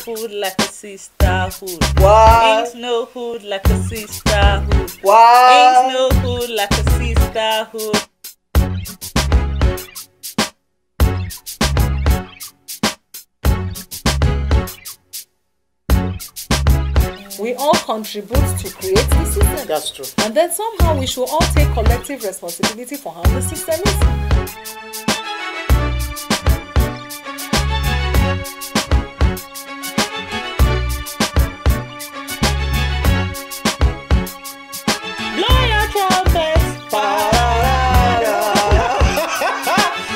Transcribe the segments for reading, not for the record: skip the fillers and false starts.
hood like a sisterhood. Why? Ain't no hood like a sisterhood. Why? Ain't no hood like a sisterhood. We all contribute to create the system. That's true. And then somehow we should all take collective responsibility for how the system is. Blow your trumpets.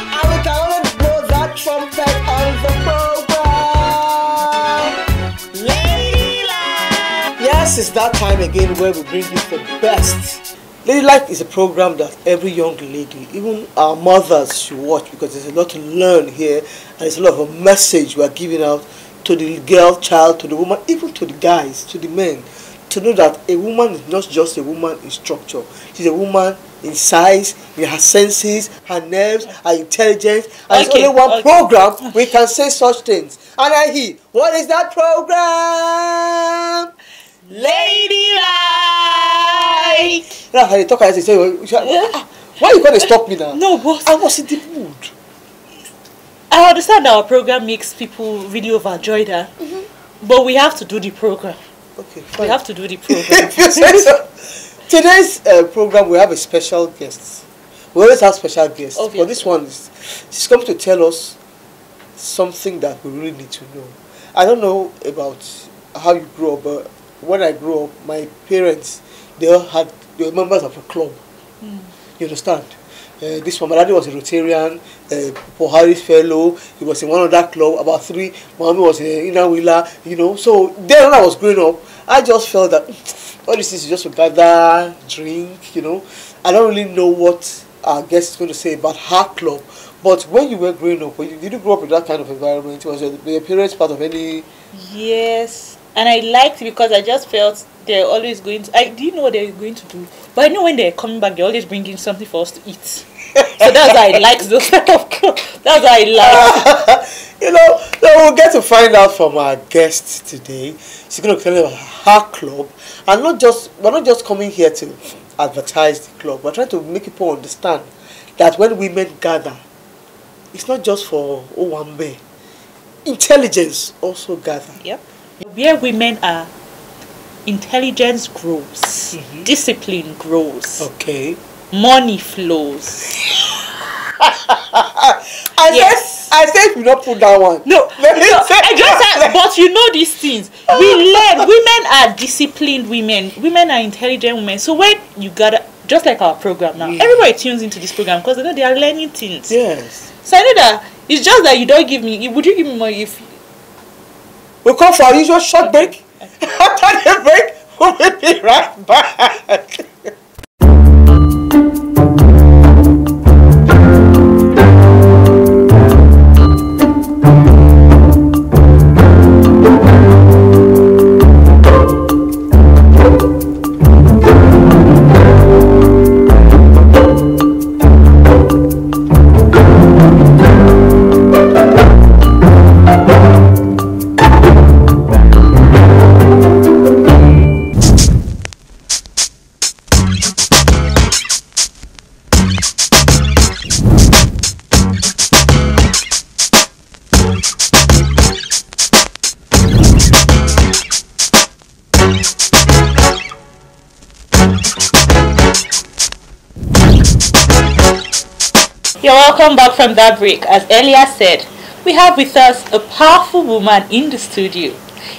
I will come and blow that trumpet on the program. Ladylike. Yes, it's that time again where we bring you the best. Ladylike is a program that every young lady, even our mothers, should watch because there's a lot to learn here and there's a lot of a message we are giving out to the girl child, to the woman, even to the guys, to the men, to know that a woman is not just a woman in structure. She's a woman in size, in her senses, her nerves, her intelligence. And it's only one program we can say such things. And I hear, what is that program? Ladylike. Now, how you talk, I say, why are you going to stop me now? No, boss. I was in the mood. I understand our program makes people really overjoyed, but we have to do the program. Okay, fine. We have to do the program. If you say so. Today's program, we have a special guest. We always have special guests. Obviously. But this one, she's come to tell us something that we really need to know. I don't know about how you grew up, but when I grew up, my parents, they were members of a club. You understand? This one, my daddy was a Rotarian, Paul Harris fellow. He was in one of that club. About three, mommy was in inner wheeler. You know, so then when I was growing up, I just felt that all this is just to gather, drink. You know, I don't really know what our guest is going to say about her club. But when you were growing up, did you grow up in that kind of environment? Was your parents part of any? Yes, and I liked it because I just felt they're always going to. I didn't know what they were going to do, but I know when they're coming back, they're always bringing something for us to eat. So that's why I like those type of clothes. That's why I like. You know, so we'll get to find out from our guest today. She's going to tell us about her club, and we're not just coming here to advertise the club. We're trying to make people understand that when women gather, it's not just for Owambe. Intelligence also gather. Yep. Where women are, intelligence grows, discipline grows, Okay. money flows. I said you not put that one. No, I just said, but you know these things. We learn. Women are disciplined women. Women are intelligent women. So when you gather, just like our program now, everybody tunes into this program because they know they are learning things. Yes. So I know that it's just that you don't give me. Would you give me more if? We'll come for our usual short break. After the break, we'll be right back. You're welcome back from that break. As earlier said, we have with us a powerful woman in the studio,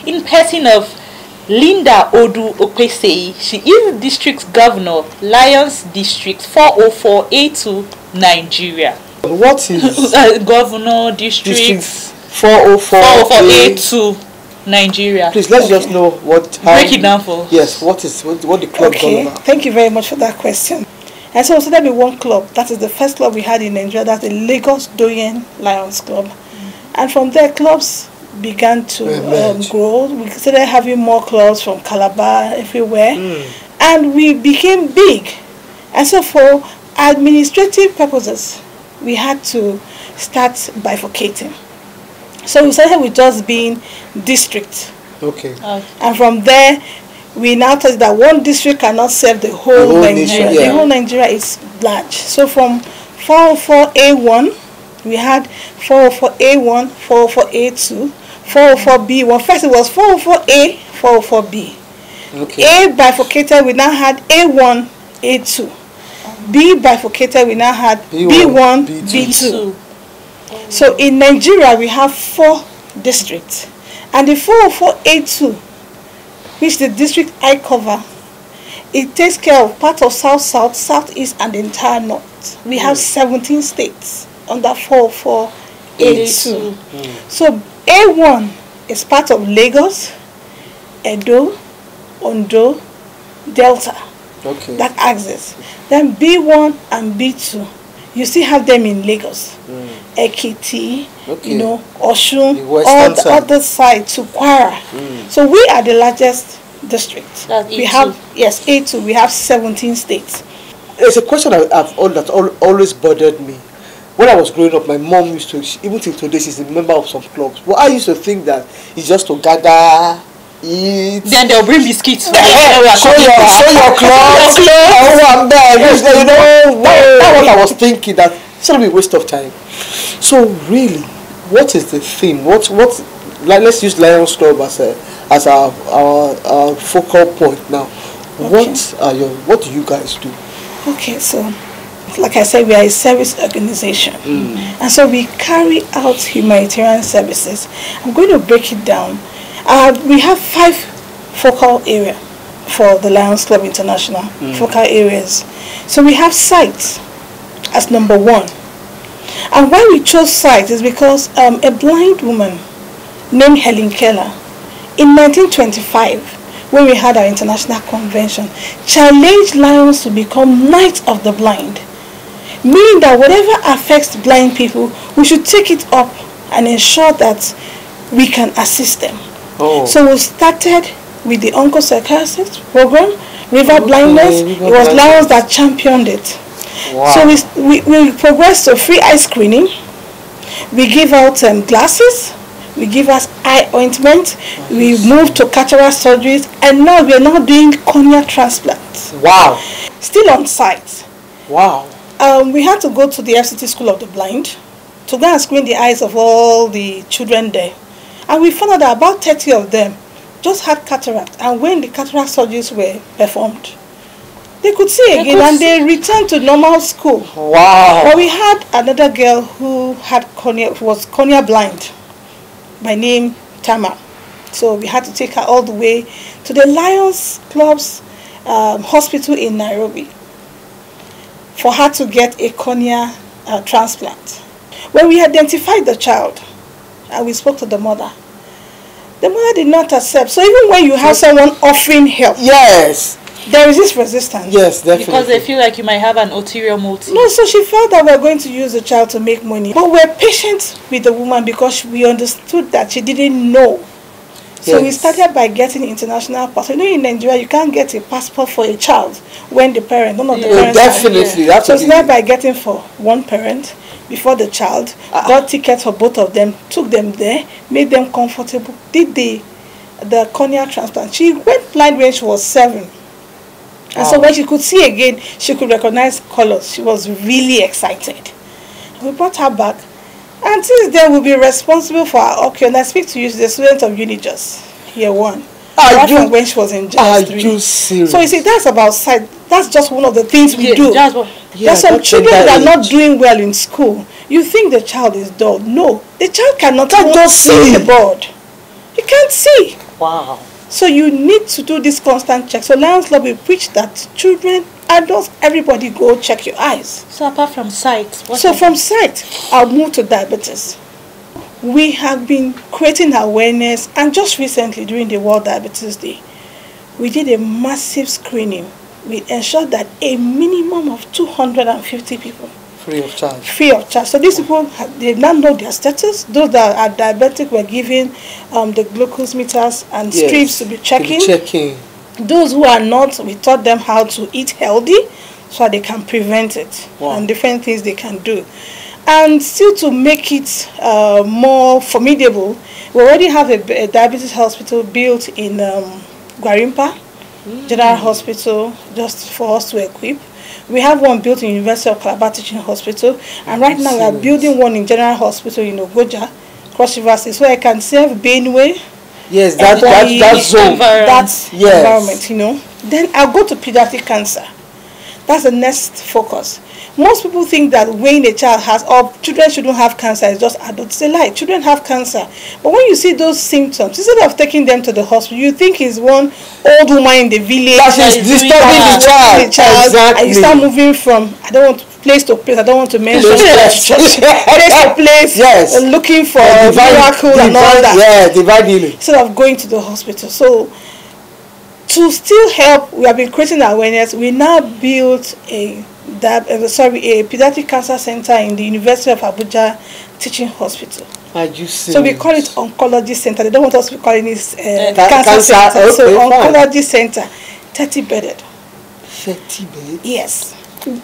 in person of Lynda Odu-Okwesei. She is the district governor, Lions District 404A2, Nigeria. What is Governor District 404A2, Nigeria? Please let's just know what. Break it down for us. Yes, what the club is all about. Thank you very much for that question. And so there be one club. That is the first club we had in Nigeria. That's the Lagos Doyen Lions Club. And from there, clubs began to grow. We started having more clubs from Calabar, everywhere. And we became big. And so for administrative purposes, we had to start bifurcating. So we started with just being district. Okay. And from there, we now thought that one district cannot serve the whole Nigeria. Nation, The whole Nigeria is large. So from 404A1, we had 404A1, 404A2, 404B1. First it was 404A, 404B. Okay. A bifurcated, we now had A1, A2. B bifurcated, we now had B1, B2. So in Nigeria, we have 4 districts. And the 404A2, which the district I cover, it takes care of part of South, Southeast, and the entire North. We have 17 states under 404A2. So A1 is part of Lagos, Edo, Ondo, Delta. Okay. That axis. Then B1 and B2, you still have them in Lagos, Ekiti, Osun, all the other side to Kwara. So we are the largest district. We have A2. We have 17 states. There's a question that always bothered me. When I was growing up, my mom used to, even till today, she's a member of some clubs. But I used to think that it's just to gather, eat. Then they'll bring biscuits. Show your clothes. That's what I was thinking. That it's gonna be a waste of time. So really, what is the theme? What? Like, let's use Lions Club as our focal point now. Okay. What do you guys do? Okay, so like I said, we are a service organization, and so we carry out humanitarian services. I'm going to break it down. We have 5 focal areas for the Lions Club International, focal areas. So we have sight as number 1. And why we chose sight is because a blind woman named Helen Keller, in 1925, when we had our international convention, challenged Lions to become Knights of the Blind, meaning that whatever affects blind people, we should take it up and ensure that we can assist them. So we started with the Onchocerciasis program, River Blindness. It was Lions that championed it. Wow. So we progressed to free eye screening. We give out glasses. We give us eye ointment. We moved to cataract surgeries, and now we are now doing cornea transplants. Wow. Still on site. Wow. We had to go to the FCT School of the Blind to go and screen the eyes of all the children there. And we found out that about 30 of them just had cataract. And when the cataract surgeries were performed, they could see again and they returned to normal school. Wow. But we had another girl who was cornea blind by name Tama. So we had to take her all the way to the Lions Club's hospital in Nairobi for her to get a cornea transplant. When we identified the child and we spoke to the mother did not accept. So even when you have someone offering help, yes, there is this resistance. Yes, definitely. Because they feel like you might have an ulterior motive. No, so she felt that we're going to use the child to make money. But we're patient with the woman because we understood that she didn't know. So we started by getting international passport. You know, in Nigeria, you can't get a passport for a child when the parent, none of the parents definitely. That's so we started by getting for one parent before the child, got tickets for both of them, took them there, made them comfortable, did the cornea transplant. She went blind when she was 7. And so when she could see again, she could recognize colors. She was really excited. We brought her back. And since then, we'll be responsible for her occupation. And I speak to you, the student of Unijust, year 1. From when she was in JS 3. Are you serious? So you see, that's about sight. That's just one of the things we do. There's some children that are not doing well in school. You think the child is dull. No, the child cannot see the board. He can't see. Wow. So you need to do this constant check. So Lions Club, we preach that children, adults, everybody go check your eyes. So apart from sight, from sight, I'll move to diabetes. We have been creating awareness, and just recently during the World Diabetes Day, we did a massive screening. We ensured that a minimum of 250 people. Free of charge. Free of charge. So these people, they now know their status. Those that are diabetic were given the glucose meters and strips to be checking. Those who are not, we taught them how to eat healthy so they can prevent it. And different things they can do. And still to make it more formidable, we already have a diabetes hospital built in Gwarimpa General Hospital, just for us to equip. We have one built in University of Calabar Teaching Hospital, and right now we are building one in General Hospital in Ogoja, Cross River State, so I can serve Benue. Yes, that zone. That's environment, you know. Then I'll go to pediatric cancer. That's the next focus. Most people think that when a child has, or children shouldn't have cancer, it's just adults. They lie. Children have cancer. But when you see those symptoms, instead of taking them to the hospital, you think it's one old woman in the village that is disturbing the child. Exactly. And you start moving from, I don't want place to place, I don't want to mention place to place, looking for miracle and all that. Yeah, divine healing. Instead of going to the hospital. So to still help, we have been creating awareness. We now built a pediatric cancer center in the University of Abuja Teaching Hospital. Are you serious? So we call it oncology center. They don't want us to be calling it cancer center. Okay, so oncology center, 30 bedded. 30 beds? Yes.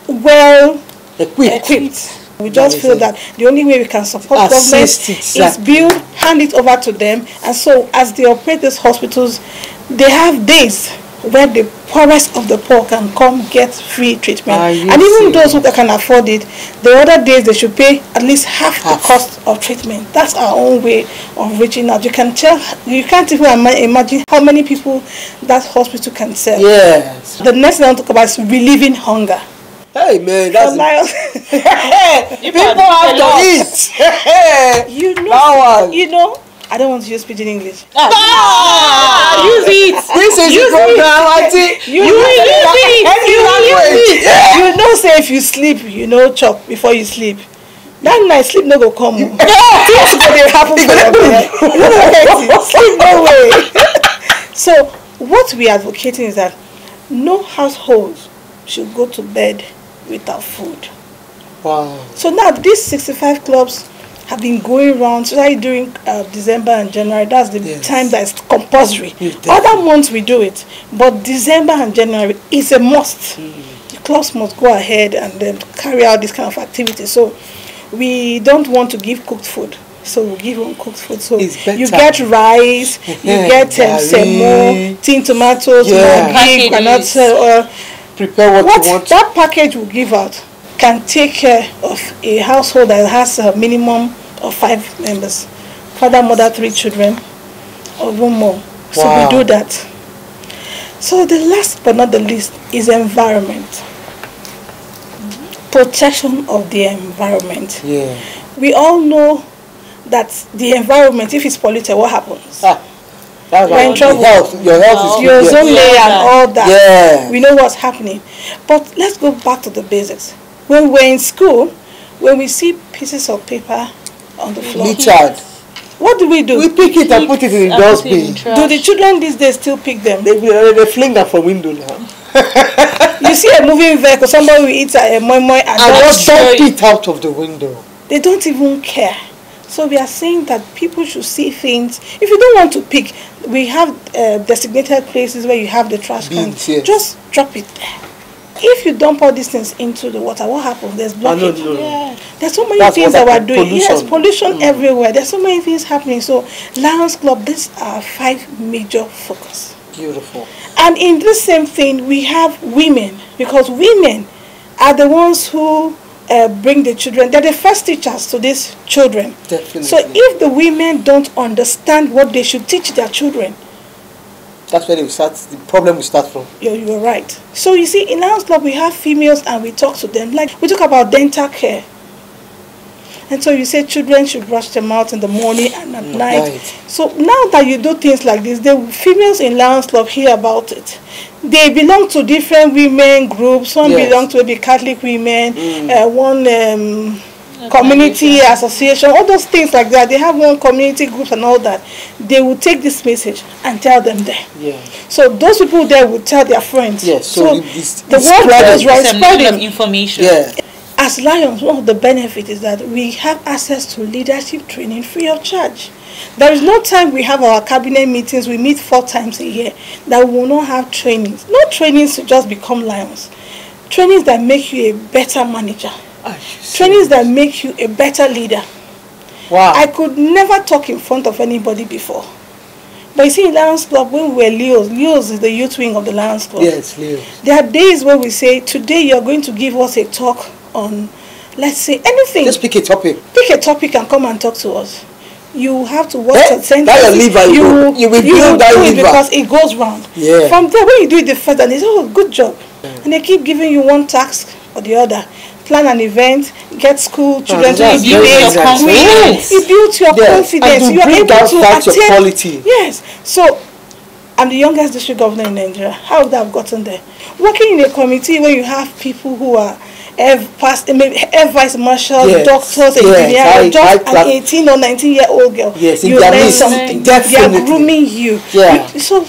Well equipped. We just feel that the only way we can support government is build, hand it over to them, and so as they operate these hospitals, they have days where the poorest of the poor can come get free treatment. And even those who can afford it, the other days they should pay at least half the cost of treatment. That's our own way of reaching out. You can't even imagine how many people that hospital can serve. Yes. The next thing I want to talk about is relieving hunger. Hey man, that's people have to eat. You know, I don't want to use pidgin English. Use it. This is the program. You know, say if you sleep, you know, chop before you sleep. That night sleep no go come. Things go happen for your sleep no way. So what we are advocating is that no household should go to bed without food. Wow. So now these 65 clubs have been going around, especially during December and January. That's the time that is compulsory. Other months we do it, but December and January is a must. The clubs must go ahead and then carry out this kind of activity. So we don't want to give cooked food, so we give uncooked food. So you get rice, you get semo, tin tomatoes, maggi, granite oil. Prepare what you want. That package will give out can take care of a household that has a minimum of 5 members, father, mother, 3 children, or even more. So we do that. So the last but not the least is environment. Protection of the environment. Yeah. We all know that the environment, if it's polluted, what happens? We're in trouble. Your health is your ozone layer and all that. Yeah. We know what's happening. But let's go back to the basics. When we're in school, when we see pieces of paper on the floor, what do? We pick it and put it in the dustbin. Do the children these days still pick them? They fling that from window now. You see a moving vehicle, somebody will eat a moi moi and just dump it out of the window. They don't even care. So we are saying that people should see things. If you don't want to pick, we have designated places where you have the trash can. Just drop it there. If you dump all these things into the water, what happens? There's blockage. There's so many things that we're doing. Yes, pollution everywhere. There's so many things happening. So Lions Club, these are 5 major focus. Beautiful. And in this same thing, we have women, because women are the ones who bring the children. They're the first teachers to these children. Definitely. So if the women don't understand what they should teach their children, that's where the problem will start from. You're right. So you see, in our club we have females and we talk to them. Like we talk about dental care. And so you say children should brush them out in the morning and at night. So now that you do things like this, the females in Lions Club hear about it. They belong to different women groups. Some belong to maybe Catholic women, one community association, all those things like that. They have one community group and all that. They will take this message and tell them there. So those people there will tell their friends. So the word is right, spreading information. As Lions, one of the benefits is that we have access to leadership training free of charge. There is no time we have our cabinet meetings. We meet 4 times a year that we will not have trainings. No trainings to just become Lions. Trainings that make you a better manager, Trainings that make you a better leader. Wow. I could never talk in front of anybody before. But you see, in Lions Club, when we were Leos is the youth wing of the Lions Club. Yes, Leos. There are days where we say, today you're going to give us a talk on, let's say, anything. Just pick a topic. Pick a topic and come and talk to us. You have to watch your sentences. That your liver, you will build that liver. Because it goes round. Yeah. From there, when you do it the first, and it's, oh, good job. Yeah. And they keep giving you one task or the other. Plan an event, get school children to build your confidence. It builds your confidence. And you are able to attend your quality. Yes. So, I'm the youngest district governor in Nigeria. How would I have gotten there? Working in a committee where you have people who are vice marshal, doctors, engineers, just an 18 or 19-year-old girl. Yes, you learn something. Definitely. They are grooming you. Yeah. So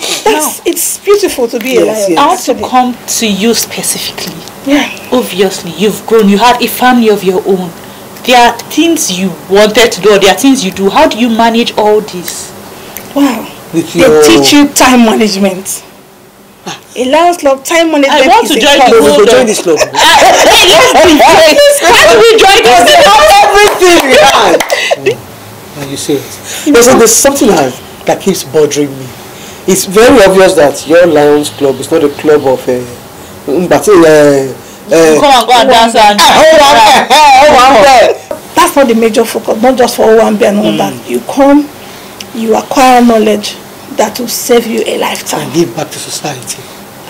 it's beautiful to be a lion. I want to come to you specifically. Yeah. Obviously, you've grown. You have a family of your own. There are things you wanted to do, or there are things you do. How do you manage all this? Wow. They teach you time management. A Lions Club, time management. I want to join the club. Join this club. How do we join this club? Everything we have. Are you serious? There's something that keeps bothering me. It's very obvious that your Lions Club is not a club of come and go and dance and that's not the major focus, not just for Owambe and all that. You come, you acquire knowledge that will save you a lifetime. And give back to society.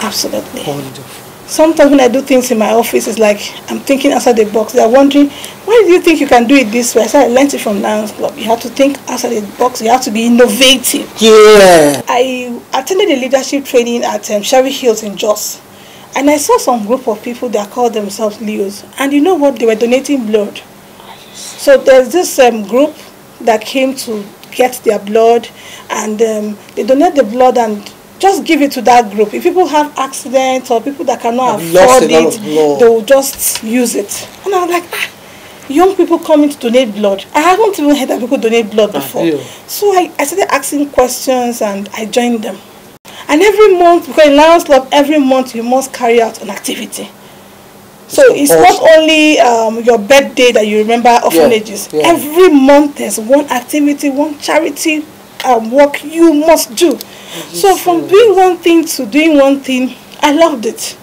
Absolutely. Wonderful. Sometimes when I do things in my office, it's like I'm thinking outside the box. They're wondering, why do you think you can do it this way? I said, I learned it from Lions Club. You have to think outside the box. You have to be innovative. Yeah. I attended a leadership training at Sherry Hills in Jos. And I saw some group of people that called themselves Leos. And you know what? They were donating blood. So there's this group that came to get their blood. And they donate the blood and just give it to that group. If people have accidents or people that cannot afford it, they will just use it. And I was like, young people coming to donate blood. I haven't even heard that people donate blood before. So I started asking questions and I joined them. And every month, because in Lions Club, every month you must carry out an activity. So it's not only your birthday that you remember orphanages. Yeah. Every month there's one activity, one charity work you must do. So from doing one thing to doing one thing, I loved it.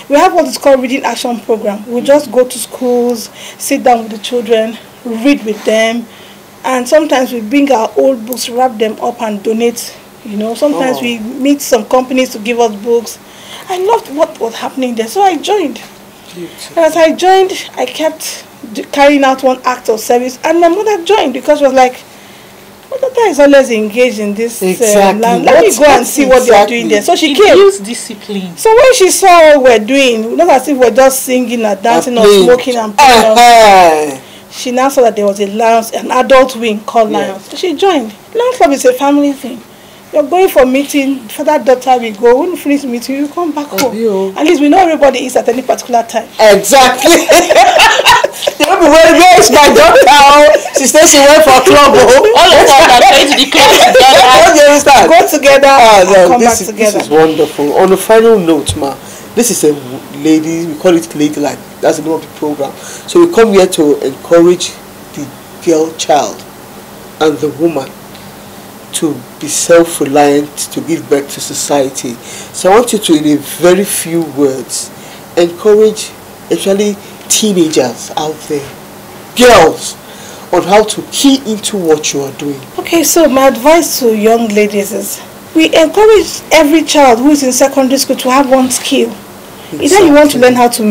We have what is called Reading Action Program. We just go to schools, sit down with the children, read with them, and sometimes we bring our old books, wrap them up and donate. You know, sometimes we meet some companies to give us books. I loved what was happening there, so I joined. And as I joined, I kept carrying out one act of service, and my mother joined because she was like, Mother is always engaged in this land. Let me go and see what they are doing there. So she came. Use discipline. So when she saw what we're doing, not as if we're just singing or dancing or smoking and playing, she now saw that there was an adult wing called Lions. So she joined. Lions Club is a family thing. You're going for meeting, for that daughter we go. When you finish the meeting, you come back home. At least we know everybody is at any particular time. Exactly. You don't be worried, where is my daughter? She says she went for a club. All of us are going to the club together. Go together and come back together. This is wonderful. On a final note, ma, this is a lady, we call it Ladylike. That's the name of the program. So we come here to encourage the girl child and the woman to be self-reliant, to give back to society. So I want you to, in a very few words, encourage actually teenagers out there, girls, on how to key into what you are doing. Okay, so my advice to young ladies is, we encourage every child who is in secondary school to have one skill. Exactly. Either you want to learn how to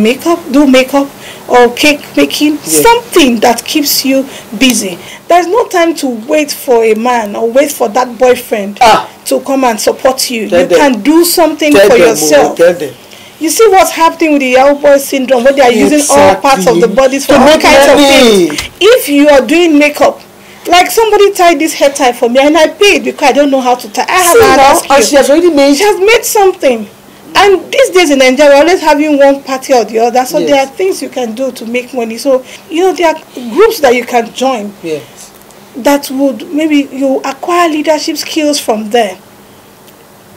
do makeup, or cake making, something that keeps you busy. There's no time to wait for a man or wait for that boyfriend to come and support you. You can do something for yourself. You see what's happening with the young boy syndrome, where they are using all parts of the bodies for all kinds of things. If you are doing makeup, like somebody tied this hair tie for me and I paid because I don't know how to tie. I have another skill. And she has already made. She has made something. And these days in Nigeria, we're always having one party or the other. So there are things you can do to make money. So, you know, there are groups that you can join. That would, maybe you acquire leadership skills from there.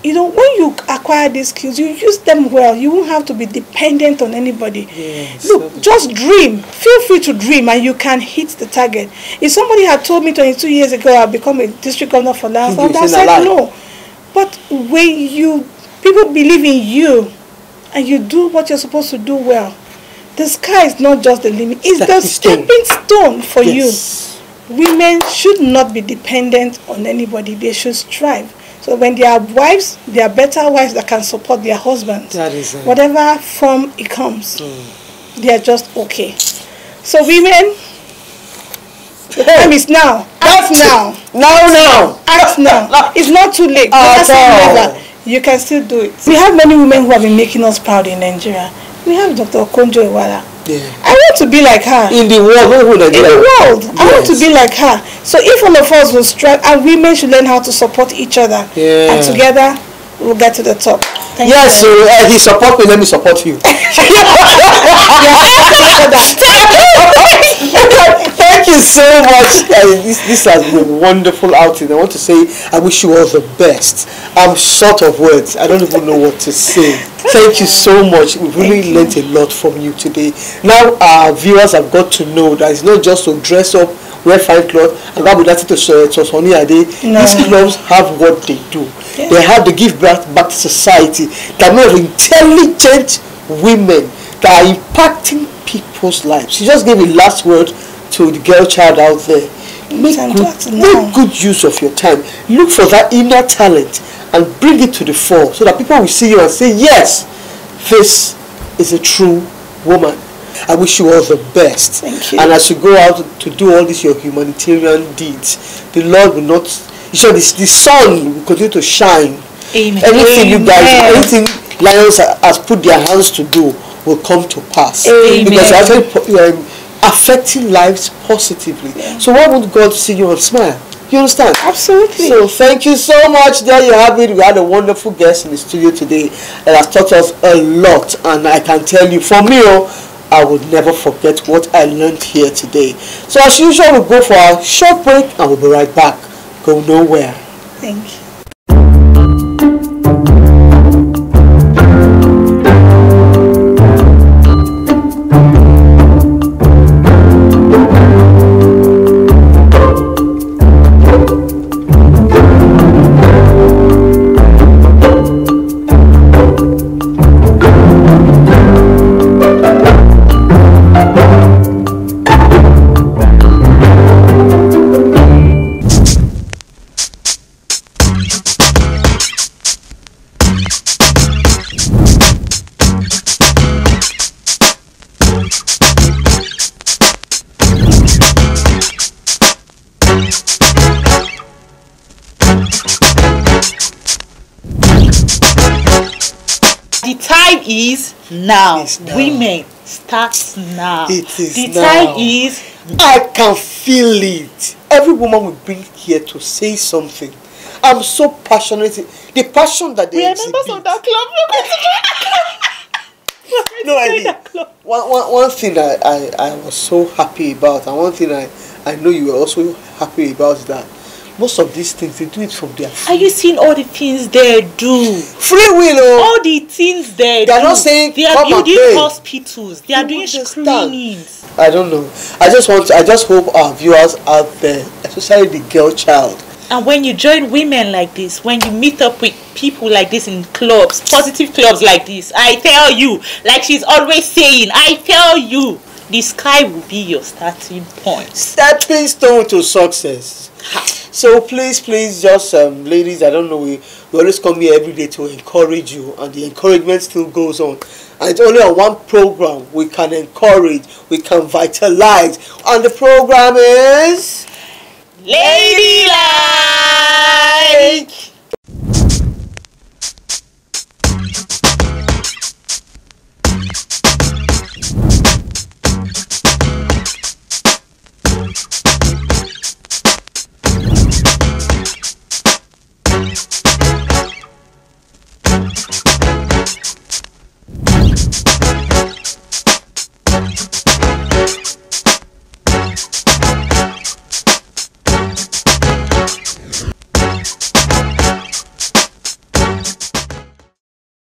you know, when you acquire these skills, you use them well. You won't have to be dependent on anybody. Yes. Look, just dream. Feel free to dream and you can hit the target. If somebody had told me 22 years ago I'll become a district governor for Lagos, I would have said no. But when people believe in you and you do what you're supposed to do well, the sky is not just the limit. It's the stepping stone for you. Women should not be dependent on anybody. They should strive. So when they are wives, they are better wives that can support their husbands. That is whatever form it comes, they are just okay. So women, the time is now. Act now. Now. Act now. It's not too late. Never. You can still do it. We have many women who have been making us proud in Nigeria. We have Dr. Okonjo Iweala. Yeah. I want to be like her. In the world. Yes. I want to be like her. So if all of us will strive, and women should learn how to support each other. Yeah. And together, we'll get to the top. Thank you. So he support me, let me support you. Thank you so much. This has been a wonderful outing. I want to say I wish you all the best. I'm short of words. I don't even know what to say. Thank you so much. We've really learned a lot from you today. Now our viewers have got to know that it's not just to dress up, wear fine clothes, and go with that to Sonny Ade. These clubs have what they do. Yeah. They give back to society. They're not intelligent women that are impacting people's lives. She just gave a last word to the girl child out there. Make good use of your time. Look for that inner talent and bring it to the fore so that people will see you and say, yes, this is a true woman. I wish you all the best. Thank you. And as you go out to do all these your humanitarian deeds, the Lord will not, the sun will continue to shine. Amen. Anything you guys, anything Lions has put their hands to do will come to pass. Amen. Because actually affecting lives positively. Yeah. So why would God see you and smile? You understand? Absolutely. So thank you so much. There you have it. We had a wonderful guest in the studio today that has taught us a lot. And I can tell you, for me, I will never forget what I learned here today. So as usual, we'll go for a short break and we'll be right back. Go nowhere. Thank you. Is now. Women, start now. It is the now. Time is. I can feel it. Every woman will bring here to say something. I'm so passionate. The passion that they We are members of that club. No idea. One thing that I was so happy about, and one thing I know you were also happy about, is that most of these things, they do it from their free. Are you seeing all the things they do? Free will. All the things they do. They are not saying they are building hospitals. They are doing screenings. I don't know. I just hope our viewers out there, especially the girl child. And when you join women like this, when you meet up with people like this in clubs, positive clubs like this, I tell you, like she's always saying, I tell you, the sky will be your starting point. Stepping stone to success. So please, just ladies, I don't know, we always come here every day to encourage you, and the encouragement still goes on. And it's only on one program we can encourage, we can vitalize, and the program is Ladylike.